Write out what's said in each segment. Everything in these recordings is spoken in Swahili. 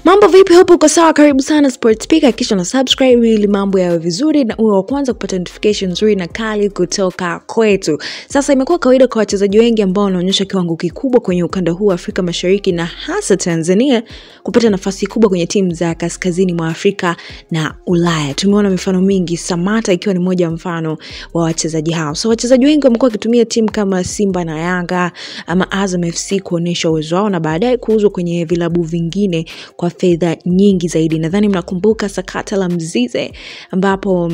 Mambo vipi hapo, uko sawa? Karibu sana Sports Speaker, kisha na subscribe ili mambo yawe vizuri na uwe wa kwanza kupata notifications nzuri na kali kutoka kwetu. Sasa imekuwa kawaida kwa wachezaji wengi ambao wanaonyesha kiwango kikubwa kwenye ukanda huu wa Afrika Mashariki na hasa Tanzania kupata nafasi kubwa kwenye timu za kaskazini mwa Afrika na Ulaya. Tumeona mifano mingi, Samata ikiwa ni moja mfano wa wachezaji hao. So wachezaji wengi wamekuwa wakitumia timu kama Simba na Yanga ama Azam FC kuonesha uwezo wao na baadaye kuuzwa kwenye vilabu vingine kwa fedha nyingi zaidi. Nadhani mnakumbuka sakata la Mzize ambapo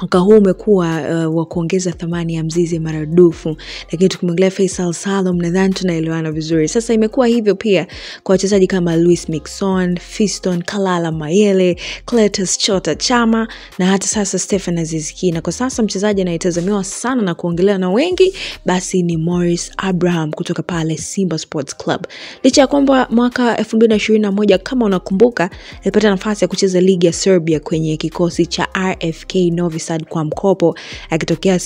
mwaka huu umekuwa wa kuongeza thamani ya Mzize maradufu, lakini tukimwangalia Faisal Salum nadhani tunaelewana vizuri. Sasa imekuwa hivyo pia kwa wachezaji kama Luis Mixon, Fiston Kalala Mayele, Cletus Chota Chama na hata sasa Stefan Aziz Ki. Na kwa sasa mchezaji anayetazamiwa sana na kuongelewa na wengi basi ni Morris Abraham kutoka pale Simba Sports Club. Licha ya kwamba mwaka 2021 kama unakumbuka alipata nafasi ya kucheza ligi ya Serbia kwenye kikosi cha RFK Novi Sad kwa mkopo akitokea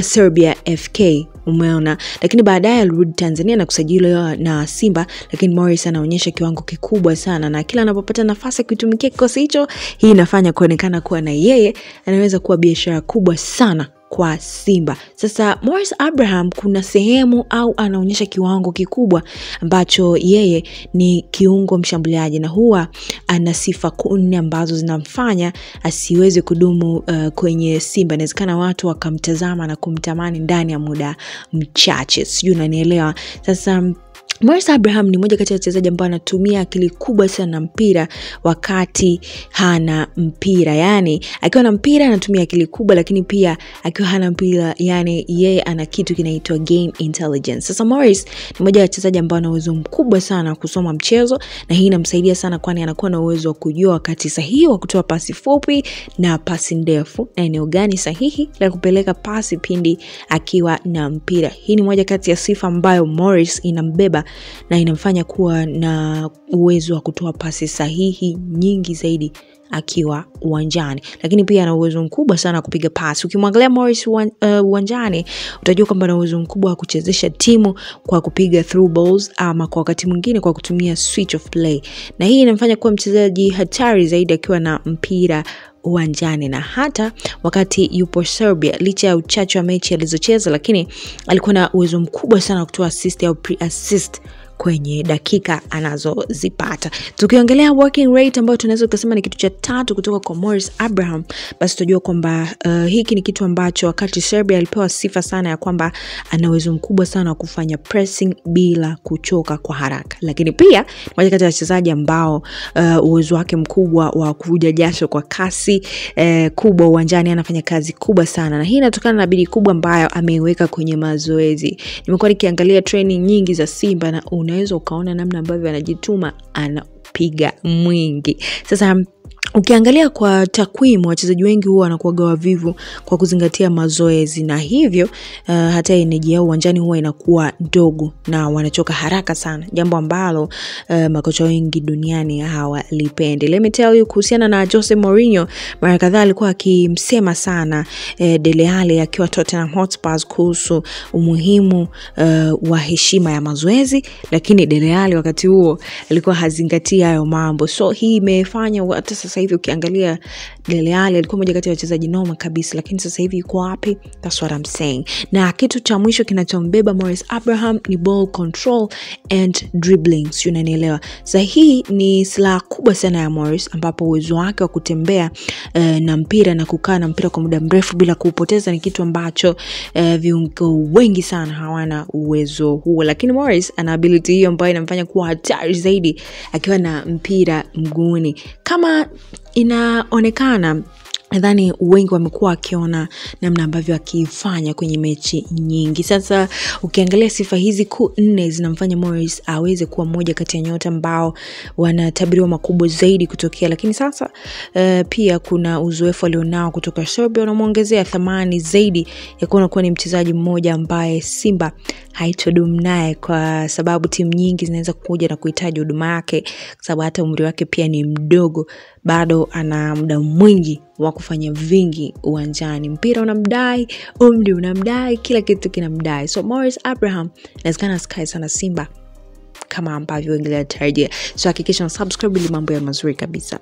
Serbia FK, umeona, lakini baadaye alirudi Tanzania na kusajiliwa na Simba. Lakini Morris anaonyesha kiwango kikubwa sana na kila anapopata nafasi ya kuitumikia kikosi hicho, hii inafanya kuonekana kuwa na yeye anaweza kuwa biashara kubwa sana kwa Simba. Sasa Morris Abraham kuna sehemu au anaonyesha kiwango kikubwa ambacho yeye ni kiungo mshambuliaji na huwa ana sifa 4 ambazo zinamfanya asiweze kudumu kwenye Simba. Inawezekana watu wakamtazama na kumtamani ndani ya muda mchache. Sijui unanielewa. Sasa Morris Abraham ni mmoja kati ya wachezaji ambao anatumia akili kubwa sana mpira wakati hana mpira. Yani akiwa na mpira anatumia akili kubwa, lakini pia akiwa hana mpira yani yeye ana kitu kinaitwa game intelligence. Sasa Morris ni mmoja wa wachezaji ambao ana uwezo mkubwa sana kusoma mchezo na hii inamsaidia sana kwani anakuwa na uwezo wa kujua wakati sahihi wa kutoa pasi fupi na pasi ndefu na eneo gani sahihi la kupeleka pasi pindi akiwa na mpira. Hii ni moja kati ya sifa ambayo Morris inambeba na inamfanya kuwa na uwezo wa kutoa pasi sahihi nyingi zaidi akiwa uwanjani, lakini pia ana uwezo mkubwa sana kupiga pasi. Ukimwangalia Morris uwanjani utajua kwamba ana uwezo mkubwa wa kuchezesha timu kwa kupiga through balls ama kwa wakati mwingine kwa kutumia switch of play, na hii inamfanya kuwa mchezaji hatari zaidi akiwa na mpira uwanjani. Na hata wakati yupo Serbia, licha ya uchache wa mechi alizocheza, lakini alikuwa na uwezo mkubwa sana kutoa assist au pre-assist kwenye dakika anazozipata. Tukiongelea working rate ambayo tunaweza kusema ni kitu cha 3 kutoka kwa Morris Abraham, basi tutajua kwamba hiki ni kitu ambacho wakati Serbia alipewa sifa sana ya kwamba ana uwezo mkubwa sana wa kufanya pressing bila kuchoka kwa haraka. Lakini pia mmoja kati ya wachezaji ambao uwezo wake mkubwa wa kuvuja jasho kwa kasi kubwa uwanjani, anafanya kazi kubwa sana na hii inatokana na bidii kubwa ambayo ameiweka kwenye mazoezi. Nimekuwa nikiangalia training nyingi za Simba na unaweza ukaona namna ambavyo anajituma, anapiga mwingi. Sasa ukiangalia kwa takwimu, wachezaji wengi huwa wanakuwa wavivu kwa kuzingatia mazoezi na hivyo hata energy yao uwanjani huwa inakuwa ndogo na wanachoka haraka sana, jambo ambalo makocha wengi duniani hawalipendi. Let me tell you kuhusiana na Jose Mourinho, mara kadhaa alikuwa akimsema sana Dele Alli akiwa Tottenham Hotspur kuhusu umuhimu wa heshima ya mazoezi, lakini Dele Alli wakati huo alikuwa hazingatia hayo mambo. So hii imefanya hata sasa hivi ukiangalia Dele Alli alikuwa mmoja kati ya wachezaji noma kabisa, lakini sasa hivi yuko wapi? That's what I'm saying. Na kitu cha mwisho kinachombeba Morris Abraham ni ball control and dribbling. Sio, unanielewa? Sasa hii ni silaha kubwa sana ya Morris, ambapo uwezo wake wa kutembea na mpira na kukaa na mpira kwa muda mrefu bila kuupoteza ni kitu ambacho viungo wengi sana hawana uwezo huo, lakini Morris ana ability hiyo ambayo inamfanya kuwa hatari zaidi akiwa na mpira mguuni. Kama inaonekana, nadhani wengi wamekuwa wakiona namna ambavyo akifanya kwenye mechi nyingi. Sasa ukiangalia sifa hizi 4 zinamfanya Morris aweze kuwa mmoja kati ya nyota ambao wanatabiriwa makubwa zaidi kutokea. Lakini sasa pia kuna uzoefu alionao kutoka Serbia unamuongezea thamani zaidi ya kuwa ni mchezaji mmoja ambaye Simba haitodumu naye, kwa sababu timu nyingi zinaweza kuja na kuhitaji huduma yake, kwa sababu hata umri wake pia ni mdogo, bado ana muda mwingi wa kufanya vingi uwanjani. Mpira unamdai, umri unamdai, kila kitu kinamdai. So Morris Abraham inawezekana sky sana Simba kama ambavyo wengi wanatarajia. So hakikisha subscribe ili mambo ya mazuri kabisa.